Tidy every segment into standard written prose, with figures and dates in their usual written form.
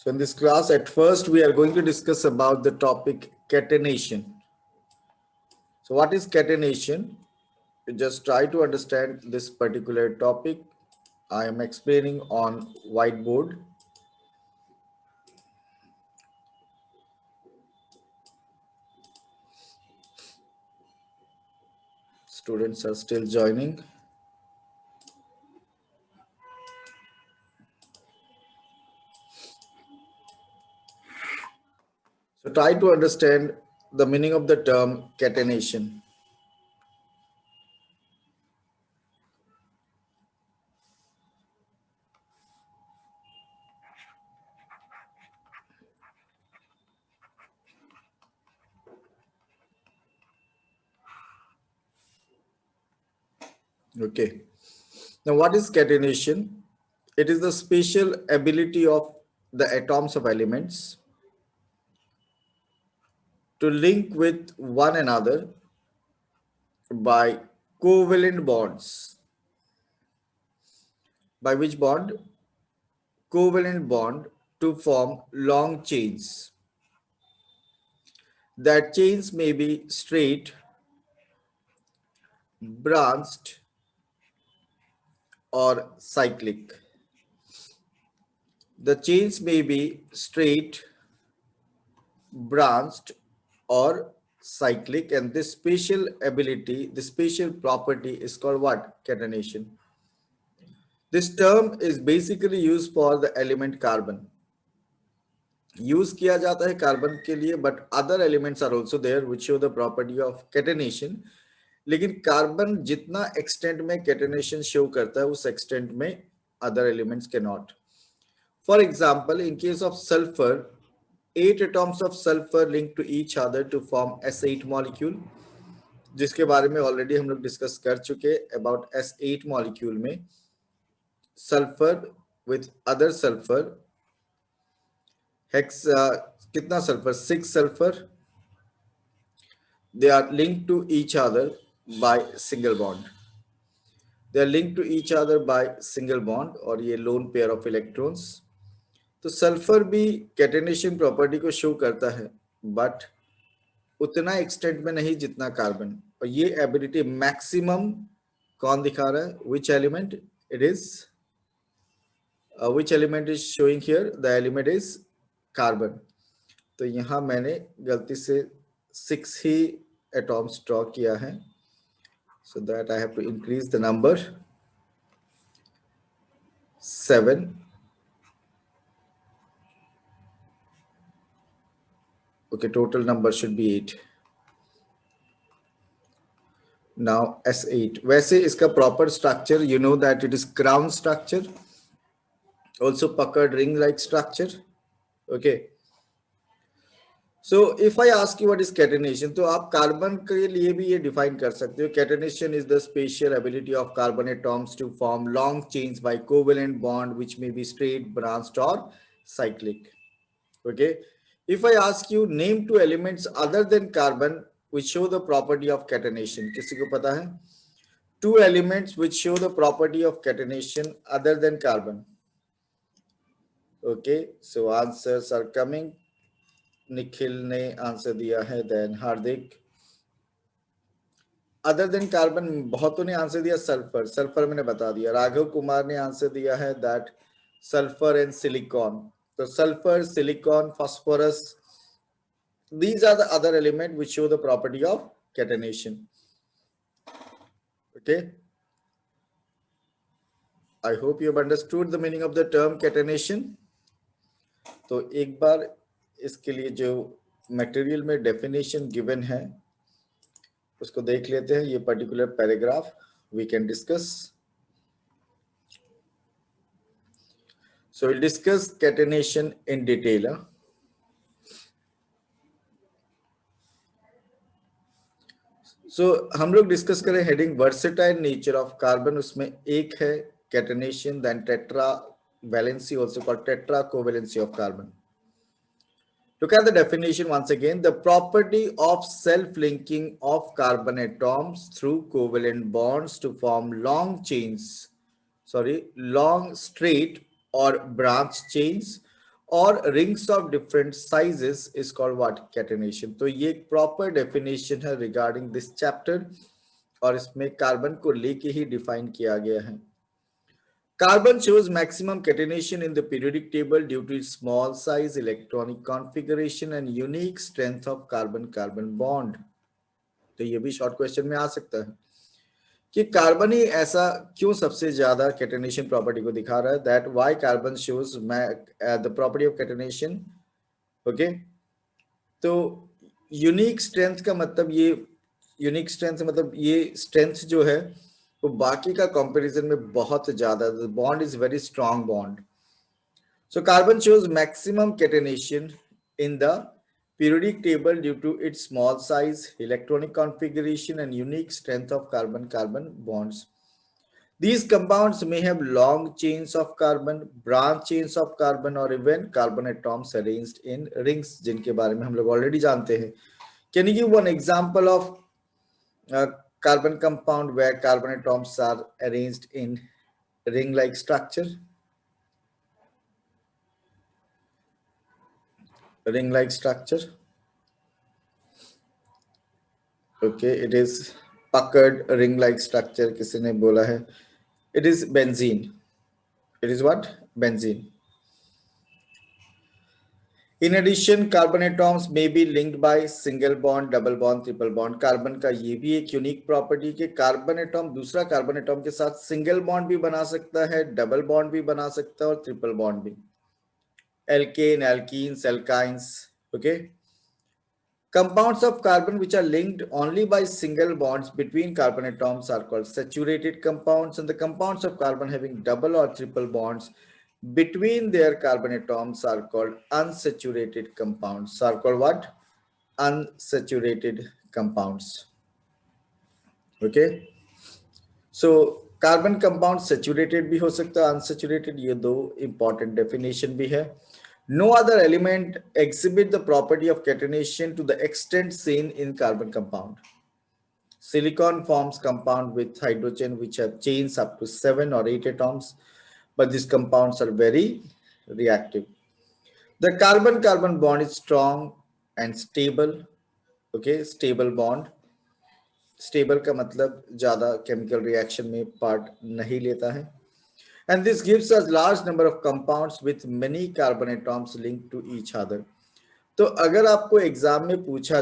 So in this class, at first, we are going to discuss about the topic catenation. So what is catenation? You just try to understand this particular topic. I am explaining on whiteboard. Students are still joining. So try to understand the meaning of the term catenation. Okay. Now, what is catenation? It is the special ability of the atoms of elements to link with one another by covalent bonds. By which bond? Covalent bond to form long chains. That chains may be straight, branched, or cyclic. The chains may be straight, branched, or cyclic, and this special ability, this special property is called what? Catenation. This term is basically used for the element carbon. Use किया जाता है carbon के लिए, but other elements are also there which show the property of catenation. लेकिन carbon जितना extent में catenation show करता है उस एक्सटेंट में other elements can not. For example, in case of sulphur, 8 atoms of sulfur linked to each other to form S8 molecule, जिसके बारे में ऑलरेडी हम लोग डिस्कस कर चुके अबाउट S8 मॉलिक्यूल में sulphur with other sulphur hex kitna sulfur, 6 sulfur, they are linked to each other by single bond. They are linked to each other by single bond और ये lone pair of electrons. तो sulphur भी catenation property को show करता है, but उतना extent में नहीं जितना कार्बन. और ये एबिलिटी मैक्सिमम कौन दिखा रहा है? Which element it is? Which element is showing here? The element is carbon. तो यहां मैंने गलती से 6 ही एटॉम्स ड्रॉ किया है, so that I have to increase the number 7. Okay, total number should be 8. Now S8. वैसे इसका proper structure, you know that it is crown structure, also pucker ring like structure. Okay, so if I ask you what is catenation, तो आप carbon के लिए भी ये define कर सकते हो. Catenation is the special ability of carbon atoms to form long chains by covalent bond which may be straight, branched और cyclic. Okay, if I ask you name 2 elements other than carbon which show the property of catenation, किसी को पता है? 2 elements which show the property of catenation other than carbon. Okay, so answers are coming. Nikhil ने answer दिया है, then हार्दिक. Other than carbon बहुतों ने answer दिया सल्फर. सल्फर मैंने बता दिया. राघव कुमार ने आंसर दिया है दैट सल्फर एंड सिलिकॉन. तो sulphur, silicon, phosphorus, these are the other element which show the property of catenation. Okay, I hope you have understood the meaning of the term catenation. तो एक बार इसके लिए जो material में definition given है उसको देख लेते हैं. ये particular paragraph we can discuss. So will discuss catenation in detail. So हम लोग डिस्कस करें heading versatile nature of carbon. उसमें एक है catenation, then tetra valency, also called tetra covalency of carbon. Look at the definition once again. The property of self-linking of carbon atoms through covalent bonds to form long chains, long straight or branch chains और rings of different sizes is called what, catenation. तो ये एक proper definition है regarding this chapter और इसमें carbon को लेके ही define किया गया है। Carbon shows maximum catenation in the periodic table due to its small size, electronic configuration and unique strength of carbon-carbon bond. तो ये भी शॉर्ट क्वेश्चन में आ सकता है कि कार्बन ही ऐसा क्यों सबसे ज्यादा कैटेनेशन प्रॉपर्टी को दिखा रहा है, that why carbon shows the property of catenation. Okay, तो यूनिक स्ट्रेंथ का मतलब ये, यूनिक स्ट्रेंथ मतलब ये स्ट्रेंथ जो है वो बाकी का कंपैरिजन में बहुत ज्यादा, bond is very strong bond. So carbon shows maximum catenation in the periodic table due to its small size, electronic configuration, and unique strength of carbon-carbon bonds. These compounds may have long chains of carbon, branch chains of carbon, or even carbon atoms arranged in rings, जिनके बारे में हम लोग already जानते हैं. Can you give one example of a carbon compound where carbon atoms are arranged in ring-like structure? Ring-like structure. Okay, it is puckered ring-like structure. किसी ने बोला है. It is benzene. It is what? Benzene. In addition, carbon atoms may be linked by single bond, double bond, triple bond. Carbon का ये भी एक unique property कि carbon atom दूसरा कार्बन एटॉम के साथ सिंगल बॉन्ड भी बना सकता है, डबल बॉन्ड भी बना सकता है और ट्रिपल बॉन्ड भी. Alkane, alkenes, alkynes. Okay. Compounds of carbon which are linked only by single bonds between carbon atoms are called saturated compounds, and the compounds of carbon having double or triple bonds between their carbon atoms are called unsaturated compounds. Are called what? Unsaturated compounds. Okay. So carbon compound saturated भी हो सकता है, unsaturated, ये दो important definition भी है. No other element exhibit the property of catenation to the extent seen in carbon compound. Silicon forms compound with hydrogen which have chains up to 7 or 8 atoms, but these compounds are very reactive. The carbon-carbon bond is strong and stable. Okay, stable bond. Stable का मतलब ज़्यादा chemical reaction में part नहीं लेता है. And this gives us large number of compounds with many carbon atoms linked to each other. तो अगर आपको एग्जाम में पूछा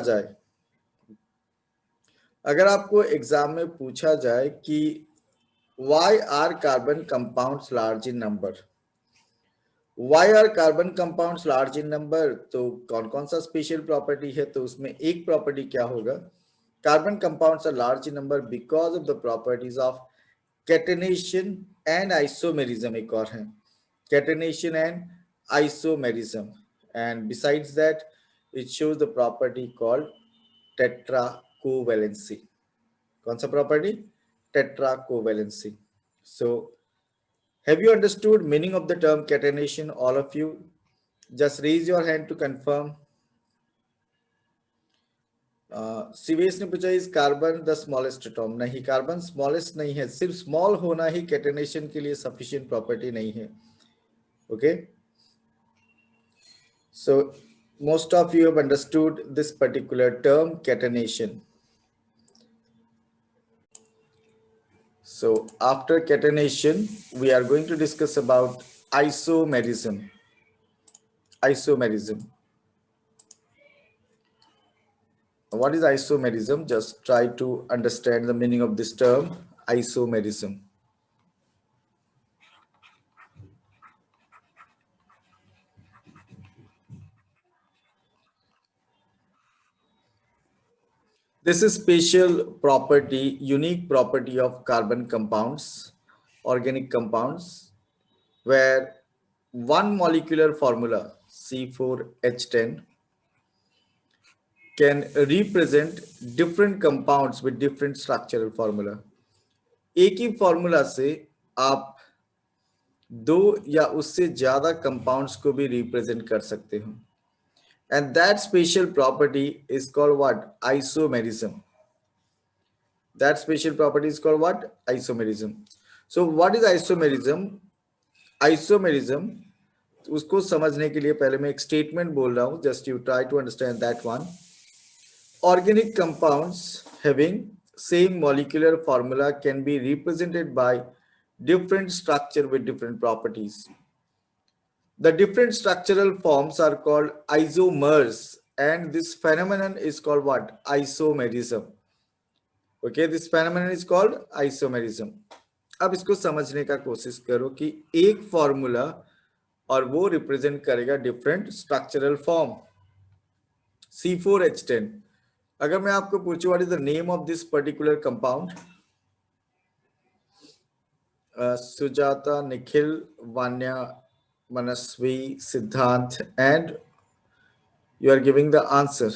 जाए, कि why are carbon compounds large in number? Why are carbon compounds large in number? तो कौन कौन सा स्पेशल प्रॉपर्टी है, तो उसमें एक प्रॉपर्टी क्या होगा, carbon compounds are large in number because of the properties of catenation and isomerism. एक और है catenation and isomerism, and besides that it shows the property called tetracovalency. कौन सा property? Tetracovalency. So have you understood meaning of the term catenation, all of you? Just raise your hand to confirm. Sivesh ने पूछा is carbon the smallest atom. नहीं, carbon smallest नहीं है, सिर्फ small होना ही catenation के लिए सफिशिएंट प्रॉपर्टी नहीं है. Okay, so most of you have understood this particular term catenation. So after catenation we are going to discuss about isomerism. What is isomerism? Just try to understand the meaning of this term, isomerism. This is special property, unique property of carbon compounds, organic compounds, where one molecular formula C4H10 can represent different compounds with different structural formula. एक ही formula से आप दो या उससे ज्यादा compounds को भी represent कर सकते हो. And that special property is called what? Isomerism. That special property is called what? Isomerism. So what is isomerism? Isomerism, उसको समझने के लिए पहले मैं एक स्टेटमेंट बोल रहा हूं, just you try to understand that one. Organic compounds having same molecular formula can be represented by different structure with different properties. The different structural forms are called isomers, and this phenomenon is called what? Isomerism. Okay, this phenomenon is called isomerism. अब इसको समझने का कोशिश करो कि एक formula और वो रिप्रेजेंट करेगा डिफरेंट स्ट्रक्चरल फॉर्म. C4H10. अगर मैं आपको पूछूं what is the name of this particular compound, Sujata, Nikhil, Vanya, Manasvi, Siddhant, and you are giving the answer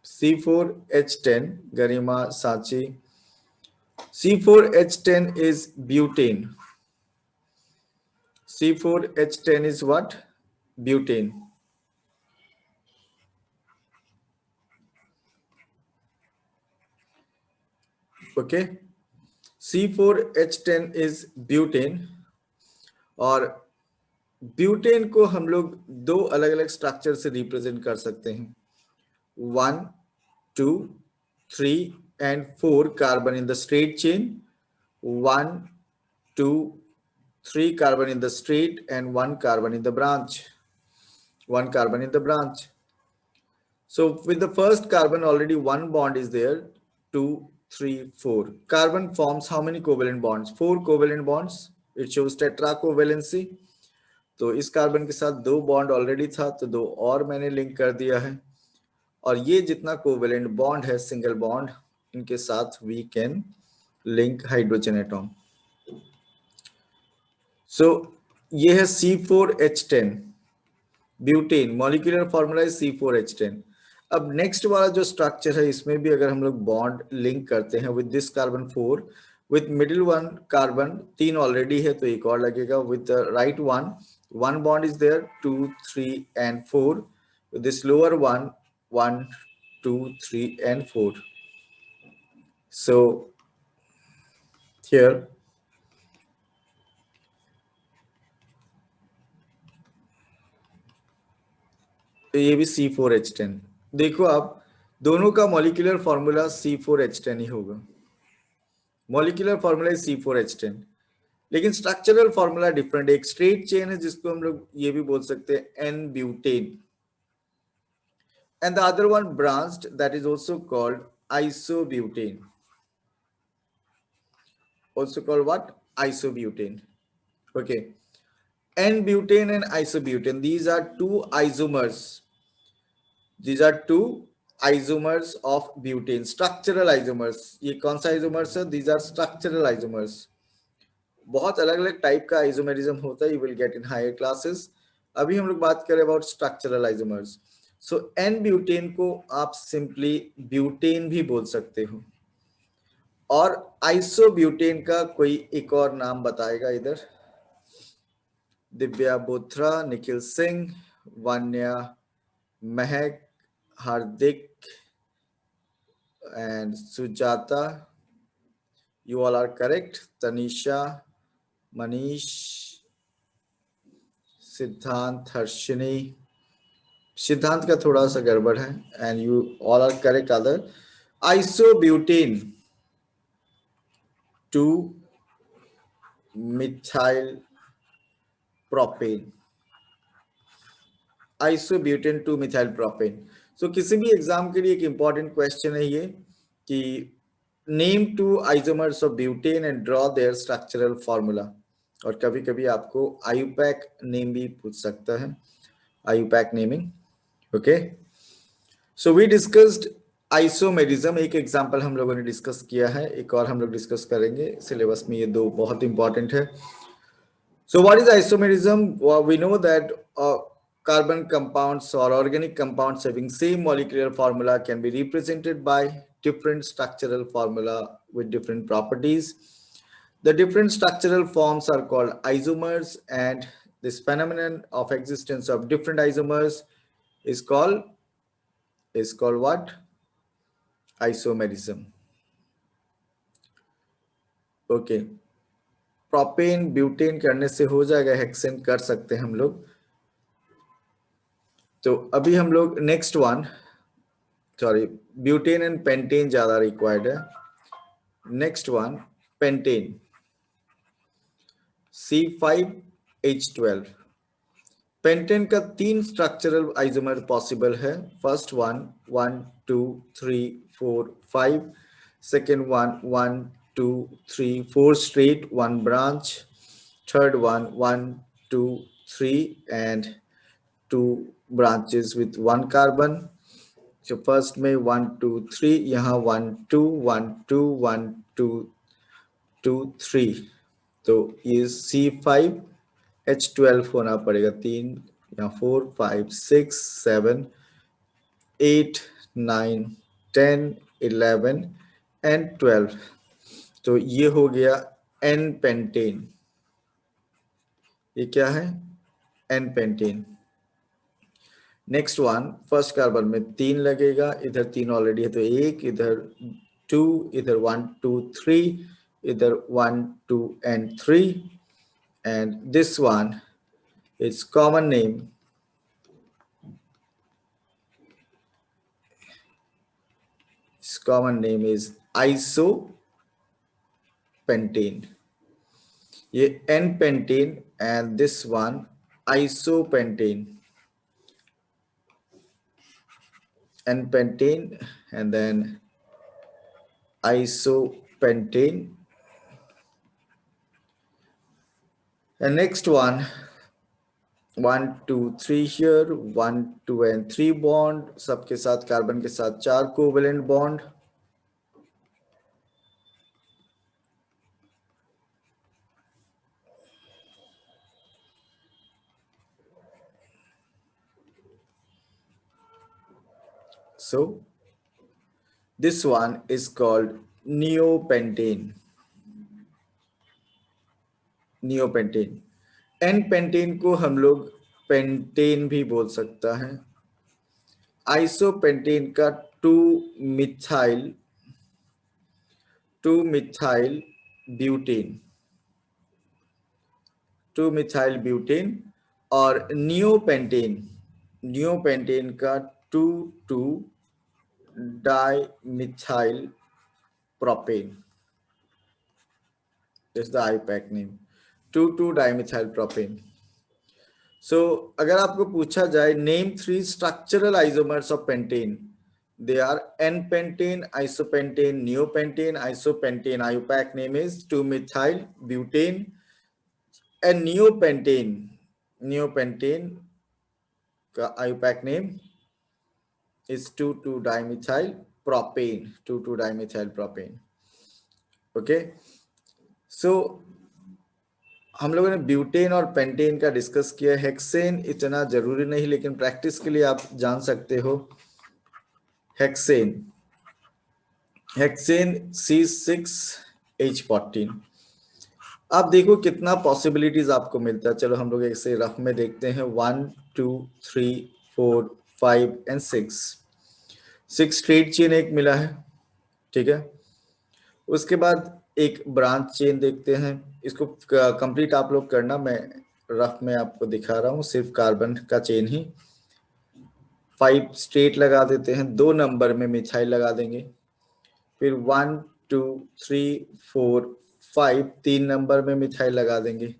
C4H10. Garima, Sachi. C4H10 is butane. C4H10 is what? Butane. Okay, C4H10 is butane. और butane को हम लोग दो अलग अलग स्ट्रक्चर से रिप्रेजेंट कर सकते हैं. 1, 2, 3 and 4 carbon in the straight chain. 1, 2, 3 carbon in the straight and 1 carbon in the branch. 1 carbon in the branch. So with the first carbon already one bond is there. 2, 3, 4. Carbon forms how many covalent bonds? 4 covalent bonds. It shows tetracovalency. तो इस carbon के साथ दो bond already था, तो दो और मैंने लिंक कर दिया है. और ये जितना कोवेलेंट बॉन्ड है, सिंगल बॉन्ड, इनके साथ we can link hydrogen atom. So ये है C4H10 ब्यूटेन. मॉलिक्यूलर फॉर्मूला है C4H10. अब नेक्स्ट वाला जो स्ट्रक्चर है, इसमें भी अगर हम लोग बॉन्ड लिंक करते हैं with this carbon 4, with middle one carbon 3 already है, तो एक और लगेगा. With right one bond is there, 2, 3 and 4. With this lower one, 1, 2, 3 and 4. So here तो ये भी C4H10. देखो आप, दोनों का मॉलिक्यूलर फॉर्मूला C4H10 ही होगा. मॉलिक्यूलर फॉर्मूला C4H10, लेकिन स्ट्रक्चरल फॉर्मूला डिफरेंट. एक स्ट्रेट चेन है जिसको हम लोग ये भी बोल सकते हैं N butane, and the other one branched, that is also called isobutane. Also called what? Isobutane. Okay, N-butane and isobutane, these are two isomers. These are two isomers of butane, structural isomers. ये कौन सा isomers है? These are structural isomers. बहुत अलग अलग type का isomerism होता है, you will get in higher classes. अभी हम लोग बात करें about structural isomers. So n butane को आप सिंपली ब्यूटेन भी बोल सकते हो, और आइसोब्यूटेन का कोई एक और नाम बताएगा इधर. Divya Bothra, Nikhil Singh, Vanya, Mahak, Hardik and Sujata, you all are correct. Tanisha, Manish, सिद्धांत, हर्षिनी. सिद्धांत का थोड़ा सा गड़बड़ है. And you all are correct. Other isobutane two methyl propane. Isobutane two methyl propane. So किसी भी एग्जाम के लिए एक इंपॉर्टेंट क्वेश्चन है ये कि name two isomers of butane and draw their structural formula. और कभी कभी आपको आयुपैक नेम भी पूछ सकता है, IUPAC naming. Okay, so we discussed isomerism. एक एग्जांपल हम लोगों ने डिस्कस किया है, एक और हम लोग डिस्कस करेंगे. सिलेबस में ये दो बहुत इंपॉर्टेंट है. So what is isomerism? We know that carbon compounds or organic compounds having same molecular formula can be represented by different structural formula with different properties. The different structural forms are called isomers, and this phenomenon of existence of different isomers is called what? Isomerism. Okay, propane butane करने से हो जाएगा, hexane कर सकते हैं हम लोग. तो अभी हम लोग next one, sorry, butane and pentane ज्यादा रिक्वायर्ड है। Next one, pentane, C5H12। Pentane का 3 स्ट्रक्चरल आइसोमर पॉसिबल है। First one 1 2 3 4 5, second one 1 2 3 4 straight, 1 branch, third one 1 2 3 and 2 branches with 1 carbon. जो फर्स्ट में 1 2 3, यहाँ 1 2 1 2 1 2 2 3, तो ये C5H12 होना पड़ेगा। 3 या 4 5 6 7 8 9 10 11 एंड 12। तो ये हो गया एन पेंटेन। ये क्या है? N pentane. Next one, first carbon में 3 लगेगा, इधर 3 ऑलरेडी है तो 1, इधर 2, इधर 1 2 3, इधर 1 2 and 3, and this one is common name, its common name is isopentane. ये n pentane and this one isopentane, n pentane and then isopentane. And next one 1 2 3 here, 1 2 and 3 bond, सबके साथ कार्बन के साथ 4 covalent bond. So this one is called neopentane. Neopentane. N pentane को हम लोग pentane भी बोल सकता है। आइसोपेंटेन का 2 मिथाइल ब्यूटेन, 2 मिथाइल ब्यूटेन, और नियोपेंटेन का 2 2 dimethyl propane. This is the IUPAC name, 2 2 dimethyl propane. So अगर आपको पूछा जाए name 3 structural isomers of pentane, they are N-pentane, isopentane, neopentane, isopentane. IUPAC name is 2-methyl butane, and neopentane का IUPAC name is 2,2-dimethyl propane, 2,2-dimethyl propane. Okay, so हम लोगों ने butane और pentane का डिस्कस किया। हेक्सेन इतना जरूरी नहीं, लेकिन प्रैक्टिस के लिए आप जान सकते हो। Hexane C6H14। आप देखो कितना पॉसिबिलिटीज आपको मिलता है। चलो हम लोग इसे रफ में देखते हैं। 1 2 3 4 5 एंड 6 स्ट्रेट चेन एक मिला है, ठीक है। उसके बाद एक ब्रांच चेन देखते हैं। इसको कंप्लीट आप लोग करना, मैं रफ में आपको दिखा रहा हूँ, सिर्फ कार्बन का चेन ही। 5 स्ट्रेट लगा देते हैं, 2 नंबर में मिथाइल लगा देंगे। फिर 1 2 3 4 5 3 नंबर में मिथाइल लगा देंगे,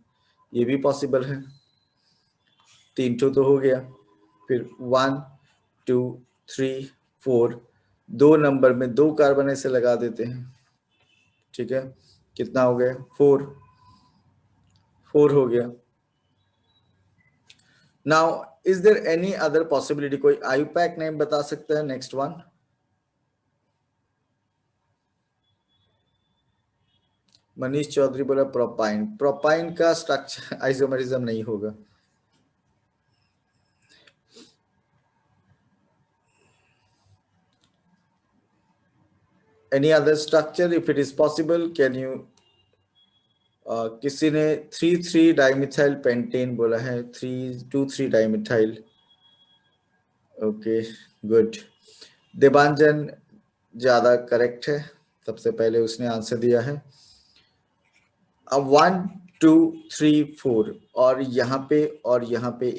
ये भी पॉसिबल है। 3 तो हो गया। फिर 1 2 3 4 2 नंबर में 2 कार्बन ऐसे लगा देते हैं, ठीक है। कितना हो गया? 4 हो गया। Now is there any other possibility? कोई आईयूपैक नेम बता सकता है? नेक्स्ट वन, मनीष चौधरी बोला प्रोपाइन। प्रोपाइन का स्ट्रक्चर आइसोमरिज्म नहीं होगा। Any other structure if it is possible? Can you किसी ने 3,3 डाइमिथाइल पेंटेन बोला है, 3,2,3 डाइमिथाइल। Okay good. देवांजन ज्यादा करेक्ट है, सबसे पहले उसने आंसर दिया है। अब 1 2, 3, 4 और यहाँ पे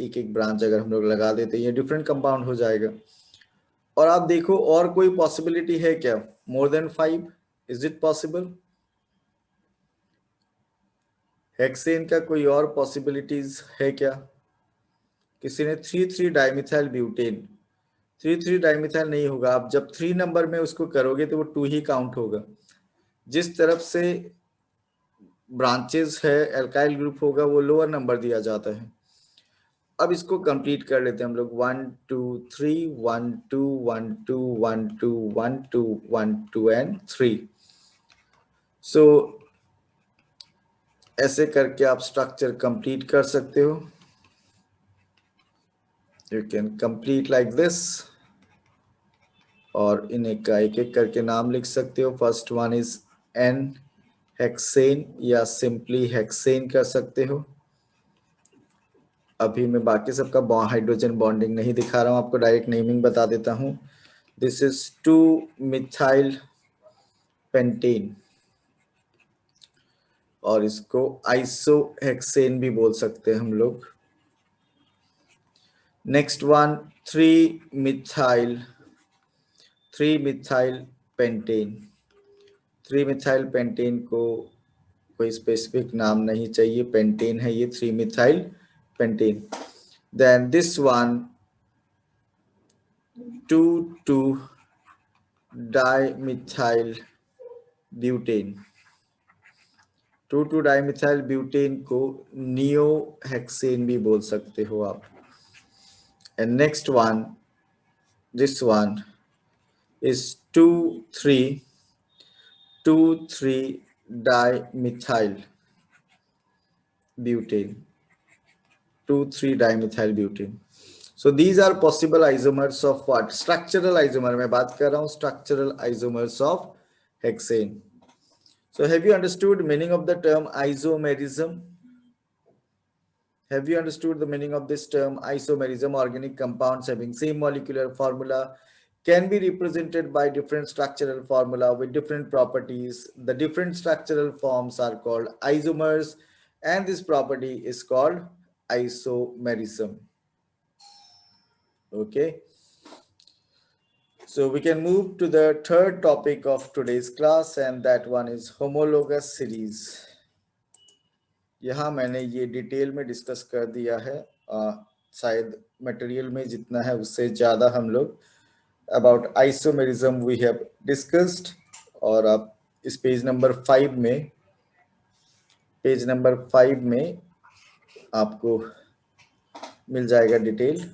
एक एक ब्रांच अगर हम लोग लगा देते हैं ये डिफरेंट कंपाउंड हो जाएगा। और आप देखो और कोई पॉसिबिलिटी है क्या? More than 5, is it possible? Hexane का कोई और पॉसिबिलिटीज है क्या? किसी ने 3 डाइमिथाइल ब्यूटेन, 3 डाइमिथाइल नहीं होगा, आप जब 3 नंबर में उसको करोगे तो वो 2 ही काउंट होगा। जिस तरफ से ब्रांचेस है एल्काइल ग्रुप होगा वो लोअर नंबर दिया जाता है। अब इसको कंप्लीट कर लेते हैं हम लोग, 1, 2, 3, 1, 2, 1, 2, 1, 2, 1, 2 एंड 3। सो ऐसे करके आप स्ट्रक्चर कंप्लीट कर सकते हो। You can complete like this और इन्हें का एक एक करके नाम लिख सकते हो। First one is an hexane या सिंपली हेक्सेन कर सकते हो। अभी मैं बाकी सबका हाइड्रोजन बॉन्डिंग नहीं दिखा रहा हूं, आपको डायरेक्ट नेमिंग बता देता हूं। दिस इज 2 मिथाइल पेंटेन और इसको आइसोहेक्सेन भी बोल सकते हैं हम लोग। Next one 3 methyl pentane. 3 methyl pentane को कोई स्पेसिफिक नाम नहीं चाहिए, पेंटेन है ये 3 methyl pentane. Then this one 2 dimethyl butane. 2 dimethyl butane को नियो हेक्सेन भी बोल सकते हो आप। And next one, this one is 2 dimethyl butane, 2 dimethyl butane. So these are possible isomers of what? Structural isomer मैं बात कर रहा हूँ, structural isomers of hexane. So have you understood meaning of the term isomerism? Have you understood the meaning of this term isomerism? Organic compounds having same molecular formula can be represented by different structural formula with different properties. The different structural forms are called isomers and this property is called isomerism. Okay. So we can move to the third topic of today's class and that one is homologous series. यहाँ मैंने ये detail में discuss कर दिया है, शायद material में जितना है उससे ज़्यादा हम लोग about isomerism we have discussed. और आप इस पेज नंबर 5 में आपको मिल जाएगा डिटेल।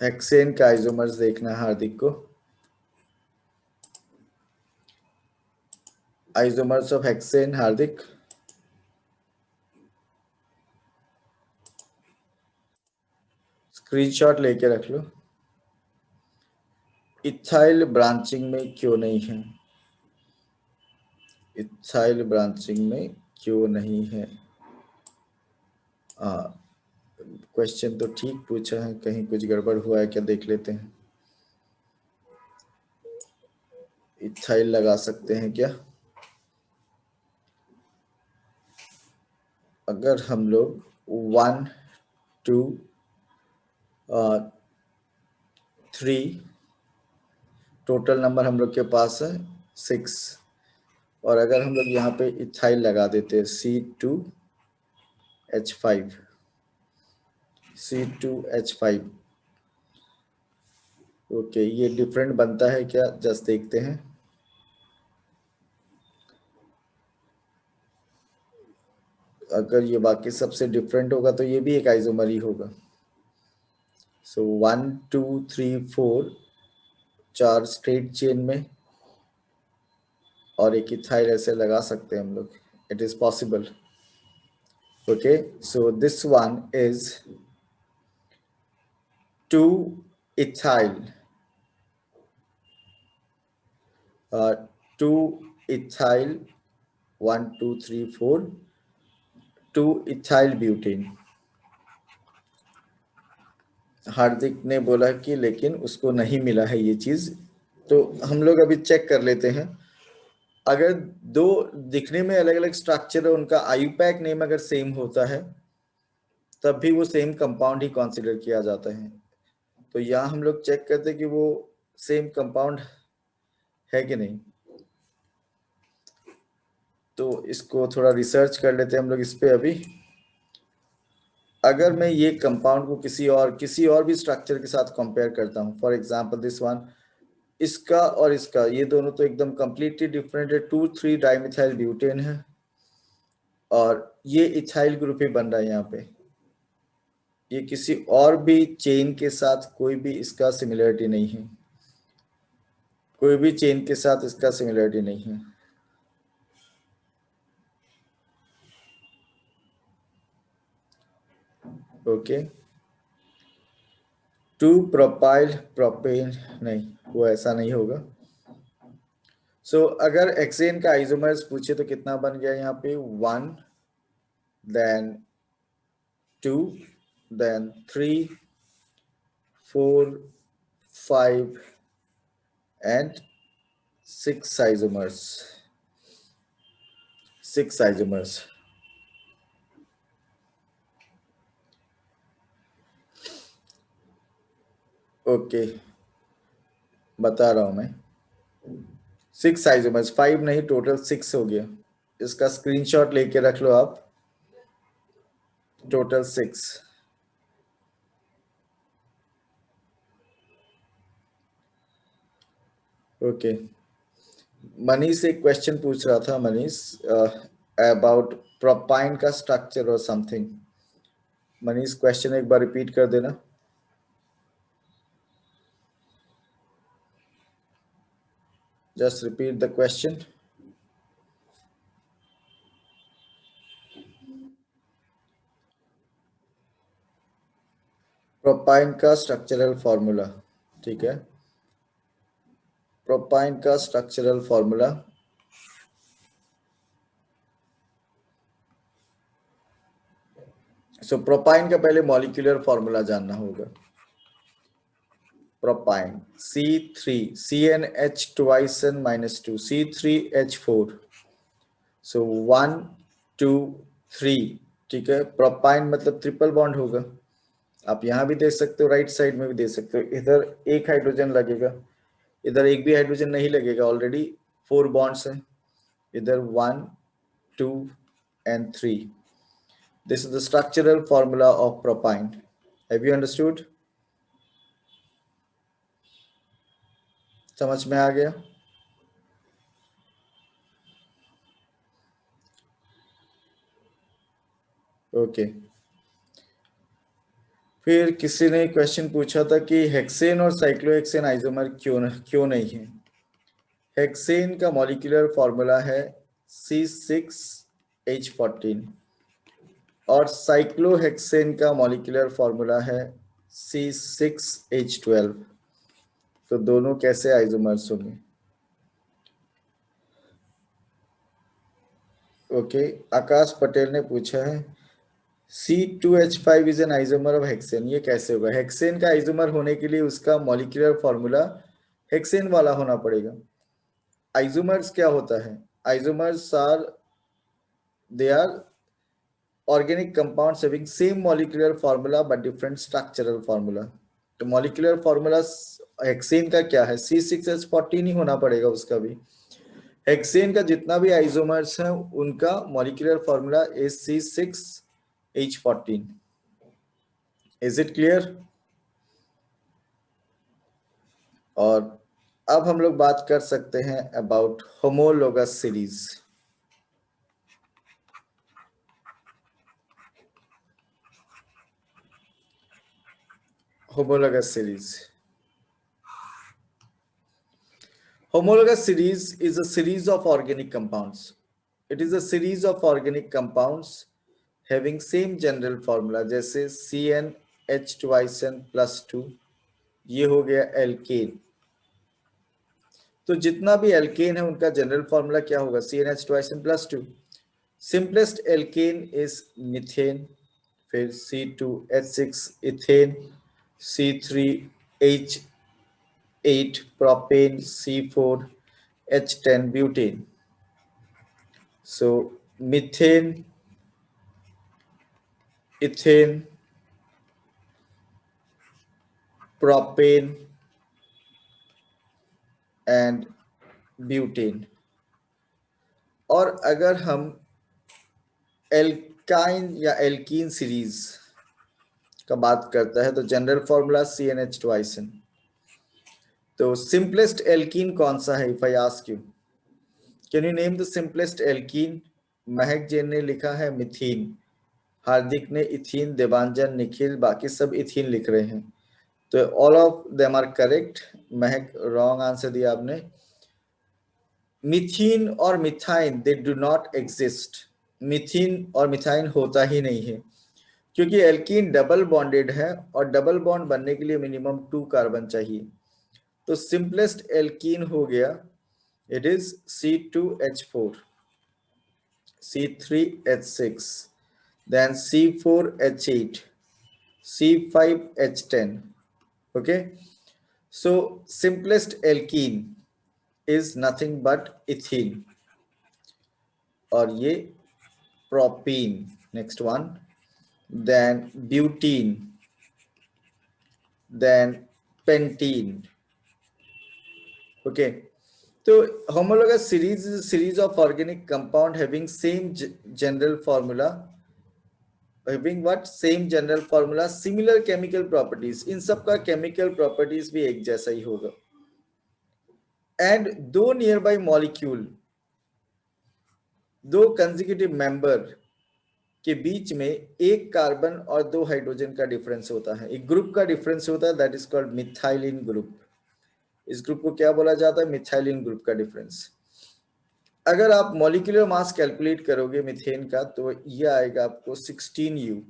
हेक्सेन का आइसोमर्स देखना हार्दिक को, isomers of hexane Hardik screenshot लेके रख लो। इथाइल ब्रांचिंग में क्यों नहीं है? इथाइल ब्रांचिंग में क्यों नहीं है? क्वेश्चन तो ठीक पूछा है, कहीं कुछ गड़बड़ हुआ है क्या देख लेते हैं। इथाइल लगा सकते हैं क्या? अगर हम लोग 1, 2, 3 टोटल नंबर हम लोग के पास है 6 और अगर हम लोग यहाँ पे इथाइल लगा देते हैं C2H5, ओके, ये डिफरेंट बनता है क्या? जस्ट देखते हैं। अगर ये बाकी सबसे डिफरेंट होगा तो ये भी एक आइसोमर ही होगा। सो 1, 2, 3, 4 4 स्ट्रेट चेन में और एक इथाइल ऐसे लगा सकते हैं हम लोग, it is possible. Okay, so this one is 2 ethyl, 2 ethyl 1, 2, 3, 4 2 ethyl butane, हार्दिक ने बोला कि लेकिन उसको नहीं मिला है ये चीज, तो हम लोग अभी चेक कर लेते हैं। अगर दो दिखने में अलग अलग स्ट्रक्चर है, उनका आयुपैक नेम अगर सेम होता है तब भी वो सेम कंपाउंड ही कंसीडर किया जाता है। तो यहाँ हम लोग चेक करते हैं कि वो सेम कंपाउंड है कि नहीं। तो इसको थोड़ा रिसर्च कर लेते हैं हम लोग इस पे अभी। अगर मैं ये कंपाउंड को किसी और भी स्ट्रक्चर के साथ कंपेयर करता हूँ, फॉर एग्जांपल दिस वन, इसका और इसका, ये दोनों तो एकदम कंप्लीटली डिफरेंट है, 2,3 डाइमिथाइल ब्यूटेन है और ये इथाइल ग्रुप ही बन रहा है यहाँ पे। ये किसी और भी चेन के साथ कोई भी इसका सिमिलरिटी नहीं है, कोई भी चेन के साथ इसका सिमिलरिटी नहीं है। ओके, 2 प्रोपाइल प्रोपेन, नहीं वो ऐसा नहीं होगा। सो अगर एक्सेन का आइसोमर्स पूछे तो कितना बन गया यहाँ पे, 1 then 2 then 3 4 5 and 6 isomers, 6 isomers। Okay, बता रहा हूं मैं, 6 isomers, 5 नहीं, टोटल 6 हो गया। इसका स्क्रीनशॉट लेके रख लो आप, टोटल 6। ओके, मनीष एक क्वेश्चन पूछ रहा था, मनीष अबाउट प्रोपाइन का स्ट्रक्चर और समथिंग। मनीष क्वेश्चन एक बार रिपीट कर देना। Just repeat the question. Propyne का स्ट्रक्चरल फॉर्मूला, ठीक है, प्रोपाइन का स्ट्रक्चरल फॉर्मूला। सो प्रोपाइन का पहले मॉलिक्यूलर फॉर्मूला जानना होगा। Propyne C3 CnH twice n minus 2 C3H4, सो 1 2 3, ठीक है। प्रोपाइन मतलब ट्रिपल बॉन्ड होगा। आप यहाँ भी दे सकते हो, राइट साइड में भी दे सकते हो। इधर एक हाइड्रोजन लगेगा, इधर एक भी हाइड्रोजन नहीं लगेगा, ऑलरेडी 4 बॉन्ड्स हैं। इधर 1 2 and 3। This is the structural formula of propine. Have you understood? समझ में आ गया? ओके। फिर किसी ने क्वेश्चन पूछा था कि हेक्सेन और साइक्लोहेक्सेन आइसोमर क्यों नहीं है। हेक्सेन का मॉलिक्यूलर फॉर्मूला है C6H14 और साइक्लोहेक्सेन का मॉलिक्यूलर फॉर्मूला है C6H12। तो दोनों कैसे आइसोमर्स होंगे? ओके, आकाश पटेल ने पूछा है C2H5 is an isomer of hexane, ये कैसे होगा? हेक्सेन का आइसोमर होने के लिए उसका मॉलिक्यूलर फॉर्मूला हेक्सेन वाला होना पड़ेगा। आइसोमर्स क्या होता है? Isomers they are organic compounds having same molecular formula but different structural formula। तो molecular formula हेक्सेन का क्या है? C6H14 ही होना पड़ेगा उसका भी। हेक्सेन का जितना भी आइसोमर्स हैं उनका molecular formula is C6H14। Is it clear? और अब हम लोग बात कर सकते हैं about homologous series. homologous series, homologous series is a series of organic compounds। it is a series of organic compounds having same general formula। जैसे CnH twice n plus 2, ये हो गया एल्केन। तो जितना भी एल्केन है उनका जनरल फॉर्मूला क्या होगा? CnH twice n plus 2। Simplest alkane is methane, फिर C2H6 ethane, C3H8 propane, C4H10 butane. So methane, ethane, propane and butane. और अगर हम एल्काइन या एल्कीन सीरीज का बात करता है तो जनरल फॉर्मूला CnH2 तो सिंपलेस्ट एल्कीन कौन सा है? If I ask you, can you name the simplest alkene? महक जैन ने लिखा है मिथीन, हार्दिक ने इथीन, देवांजन, निखिल, बाकी सब इथीन लिख रहे हैं. तो all of them are correct. Mahak wrong answer दिया आपने. मिथीन और methyne they do not exist. Methene और मिथाइन होता ही नहीं है क्योंकि एल्कीन डबल बॉन्डेड है और डबल बॉन्ड बनने के लिए मिनिमम 2 कार्बन चाहिए. तो सिंपलेस्ट एल्कीन हो गया, it is C2H4, C3H6, then C4H8, C5H10. Okay, so simplest alkene is nothing but ethene. और ये propene, next one, then butene, then pentene. Okay, so homologous series is a series of organic compound having same general formula, having what? Same general formula, similar chemical properties. इन सब का chemical properties भी एक जैसा ही होगा. And दो nearby molecule, दो consecutive member के बीच में एक कार्बन और दो हाइड्रोजन का डिफरेंस होता है, एक ग्रुप का डिफरेंस होता है, that is called methylene group. इस ग्रुप को क्या बोला जाता है? मिथाइलिन ग्रुप का डिफरेंस. अगर आप मॉलिक्यूलर मास कैलकुलेट करोगे मिथेन का तो ये आएगा आपको 16U.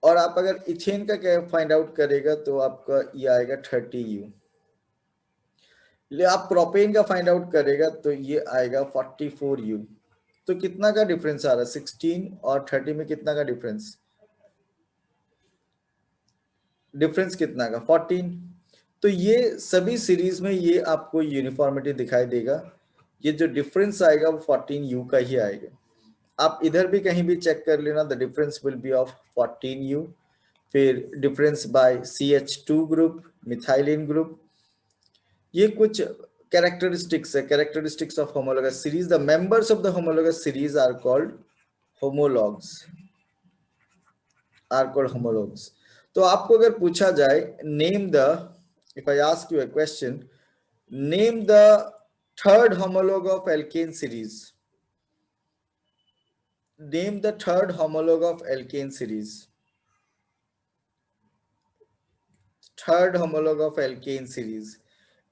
और आप अगर इथेन का क्या फाइंड आउट करेगा तो आपका ये आएगा 30U. आप प्रोपेन का फाइंड आउट करेगा तो ये आएगा 44U. तो कितना का डिफरेंस आ रहा है? 16 और 30 में कितना का डिफरेंस? डिफरेंस कितना का? 14. तो ये सभी सीरीज में ये आपको यूनिफॉर्मिटी दिखाई देगा. ये जो डिफरेंस आएगा वो 14U का ही आएगा. आप इधर भी कहीं भी चेक कर लेना, the difference will be of 14U. फिर difference by CH2 group, methylene group. ये कुछ कैरेक्टरिस्टिक्स है, characteristics of homologous series. The members of the homologous series are called homologues, are called homologues. तो आपको अगर पूछा जाए name the, if I ask you a question, name the third homologue of alkane series, name the third homologue of alkane series. Third homologue of alkane series.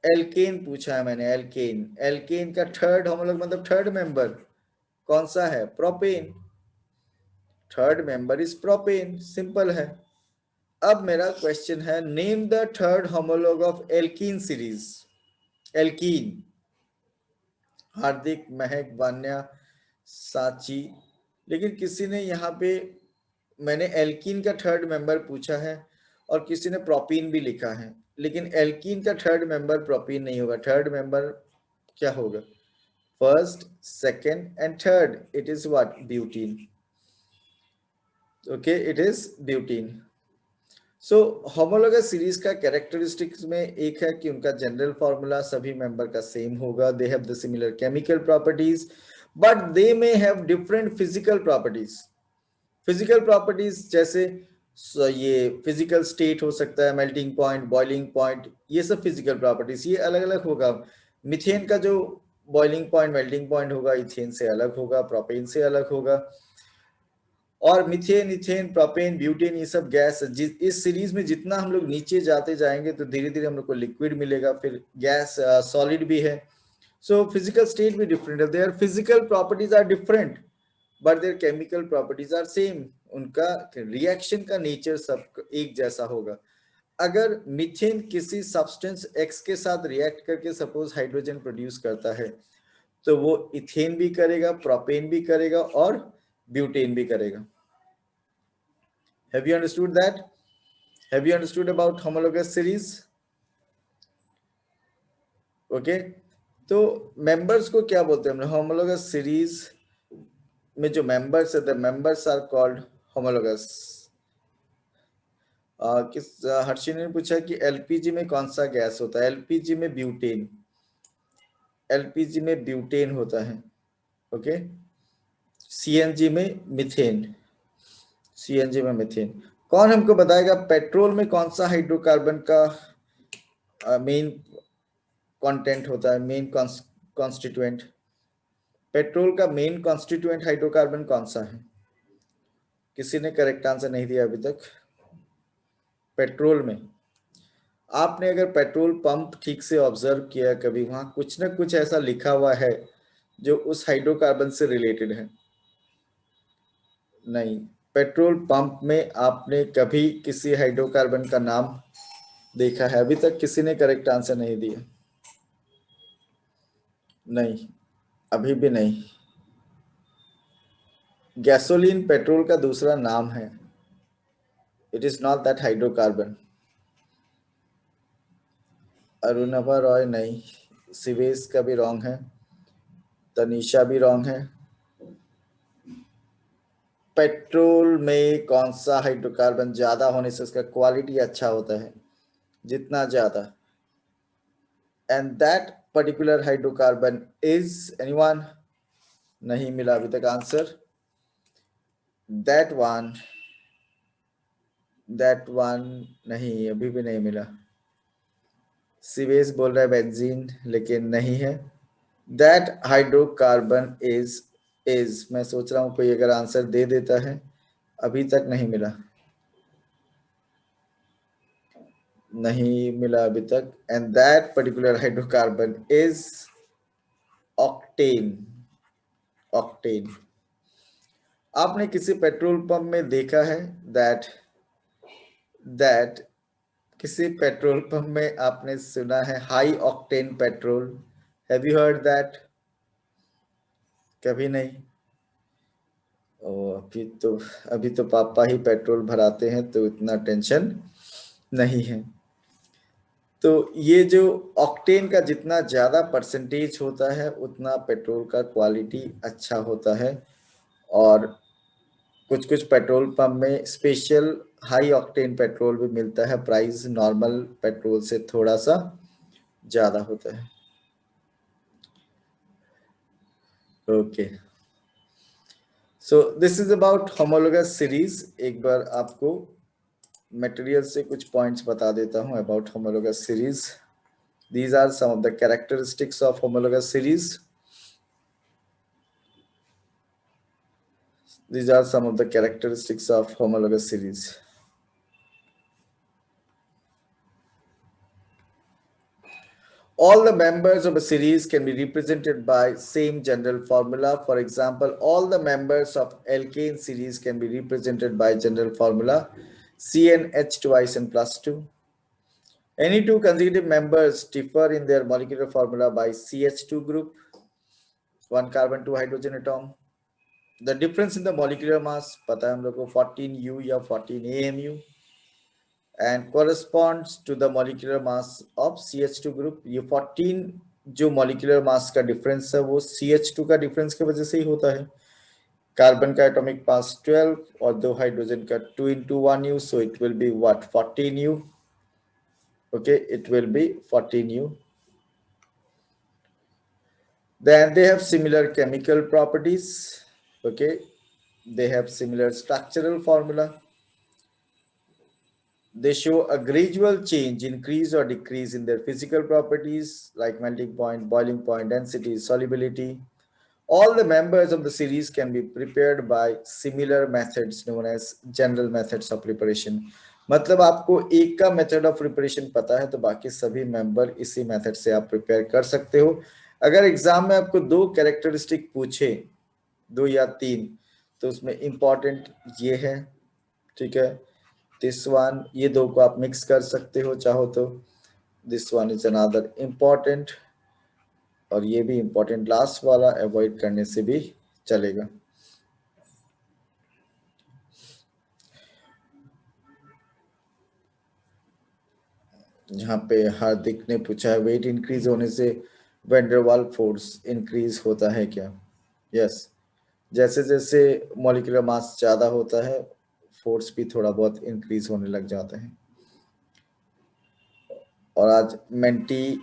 Alkene पूछा है मैंने, alkane. Alkane का third homolog मतलब third member कौन सा है? Propane. Third member is propane, simple है. अब मेरा क्वेश्चन है, name the third homologue of alkene series. Alkene. Hardik, Mahak, Vanya, साची. लेकिन किसी ने यहाँ पे, मैंने एल्कीन का थर्ड मेंबर पूछा है और किसी ने प्रोपीन भी लिखा है, लेकिन एल्कीन का थर्ड मेंबर प्रोपीन नहीं होगा. थर्ड मेंबर क्या होगा? First, second and third. It is what? Butene. Okay, it is butene. So homologous series का कैरेक्टरिस्टिक्स में एक है कि उनका जनरल फॉर्मूला सभी मेंबर का सेम होगा. They have the similar chemical properties but they may have different physical properties. Physical properties जैसे ये फिजिकल स्टेट हो सकता है, मेल्टिंग पॉइंट, बॉइलिंग पॉइंट, ये सब फिजिकल प्रॉपर्टीज ये अलग अलग होगा. मिथेन का जो बॉइलिंग पॉइंट, मेल्टिंग पॉइंट होगा इथेन से अलग होगा, प्रोपेन से अलग होगा. और मिथेन, इथेन, प्रोपेन, ब्यूटेन ये सब गैस. इस सीरीज में जितना हम लोग नीचे जाते जाएंगे तो धीरे धीरे हम लोग को लिक्विड मिलेगा, फिर गैस, सॉलिड भी है. सो फिजिकल स्टेट भी डिफरेंट है. Their physical properties are different but their chemical properties are same. उनका रिएक्शन का नेचर सब एक जैसा होगा. अगर मिथेन किसी सब्सटेंस एक्स के साथ रिएक्ट करके सपोज हाइड्रोजन प्रोड्यूस करता है तो वो इथेन भी करेगा, प्रोपेन भी करेगा और ब्यूटेन भी करेगा. Have you understood that? Have you understood about homologous series? Okay, तो मेंबर्स को क्या बोलते हैं हमने? होमोलोगस सीरीज में जो मेंबर्स है, the members are called homologous. Harshi ने पूछा कि एलपीजी में कौन सा गैस होता है? एलपीजी में ब्यूटेन, एलपीजी में ब्यूटेन होता है। ओके, सीएनजी में मिथेन, सीएनजी में मिथेन। कौन हमको बताएगा पेट्रोल में कौन सा हाइड्रोकार्बन का मेन कंटेंट होता है, मेन कॉन्स्टिट्यूएंट? पेट्रोल का मेन कॉन्स्टिट्यूएंट हाइड्रोकार्बन कौन सा है? किसी ने करेक्ट आंसर नहीं दिया अभी तक। पेट्रोल में, आपने अगर पेट्रोल पंप ठीक से ऑब्जर्व किया कभी, वहां कुछ ना कुछ ऐसा लिखा हुआ है जो उस हाइड्रोकार्बन से रिलेटेड है? नहीं, पेट्रोल पंप में आपने कभी किसी हाइड्रोकार्बन का नाम देखा है? अभी तक किसी ने करेक्ट आंसर नहीं दिया। नहीं, अभी भी नहीं। गैसोलीन पेट्रोल का दूसरा नाम है, it is not that hydrocarbon. Arunava Roy नहीं, सिवेश का भी रॉन्ग है, तनीषा भी रॉन्ग है। पेट्रोल में कौन सा हाइड्रोकार्बन ज्यादा होने से उसका क्वालिटी अच्छा होता है? जितना ज्यादा, and that particular hydrocarbon is anyone? नहीं मिला अभी तक answer. That one, that one नहीं, अभी भी नहीं मिला। सिवेश बोल रहा है बेंजीन, लेकिन नहीं है। दैट हाइड्रोकार्बन इज मैं सोच रहा हूं कोई अगर आंसर दे देता है, अभी तक नहीं मिला, नहीं मिला अभी तक। And that particular hydrocarbon is octane, octane. आपने किसी पेट्रोल पंप में देखा है दैट दैट किसी पेट्रोल पंप में आपने सुना है high octane petrol? Have you heard that? कभी नहीं। ओ, अभी तो पापा ही पेट्रोल भराते हैं तो इतना टेंशन नहीं है। तो ये जो ऑक्टेन का जितना ज्यादा परसेंटेज होता है उतना पेट्रोल का क्वालिटी अच्छा होता है। और कुछ कुछ पेट्रोल पंप में स्पेशल हाई ऑक्टेन पेट्रोल भी मिलता है, प्राइस नॉर्मल पेट्रोल से थोड़ा सा ज्यादा होता है। Okay, so this is about homologous series. एक बार आपको मटेरियल से कुछ पॉइंट्स बता देता हूं about homologous series. These are some of the characteristics of homologous series. These are some of the characteristics of homologous series. All the members of a series can be represented by same general formula. For example, all the members of alkane series can be represented by general formula CnH twice n plus 2. Any two consecutive members differ in their molecular formula by CH2 group, one carbon, two hydrogen atom. The difference in the molecular mass पता है हम लोग को 14U या 14 AMU, and corresponds to the molecular mass of CH2 group. ये 14 जो molecular mass का difference है वो CH2 का difference की वजह से ही होता है। कार्बन का atomic mass 12 और दो हाइड्रोजन का 2 into 1U, so it will be what, 14U. Okay, it will be 14U. Then they have similar chemical properties. Okay, they have similar structural formula. They show a gradual change, increase or decrease in their physical properties like melting point, boiling point, density, solubility. All the members of the series can be prepared by similar methods known as general methods of preparation. मतलब आपको एक का method of preparation पता है तो बाकी सभी member इसी मेथड से आप प्रिपेयर कर सकते हो। अगर एग्जाम में आपको दो कैरेक्टरिस्टिक पूछे, दो या तीन, तो उसमें इंपॉर्टेंट ये है, ठीक है, दिस वन, ये दो को आप मिक्स कर सकते हो चाहो तो, this one is another important, और ये भी इम्पॉर्टेंट, लास्ट वाला अवॉइड करने से भी चलेगा। जहाँ पे हार्दिक ने पूछा है वेट इंक्रीज होने से वेंडरवाल फोर्स इंक्रीज होता है क्या? यस, जैसे जैसे मॉलिक्यूलर मास ज़्यादा होता है फोर्स भी थोड़ा बहुत इंक्रीज होने लग जाता है। और आज मेंटी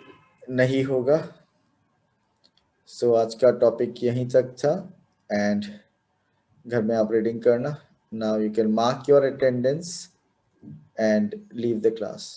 नहीं होगा, सो आज का टॉपिक यहीं तक था। एंड घर में आप रीडिंग करना। Now you can mark your attendance and leave the class.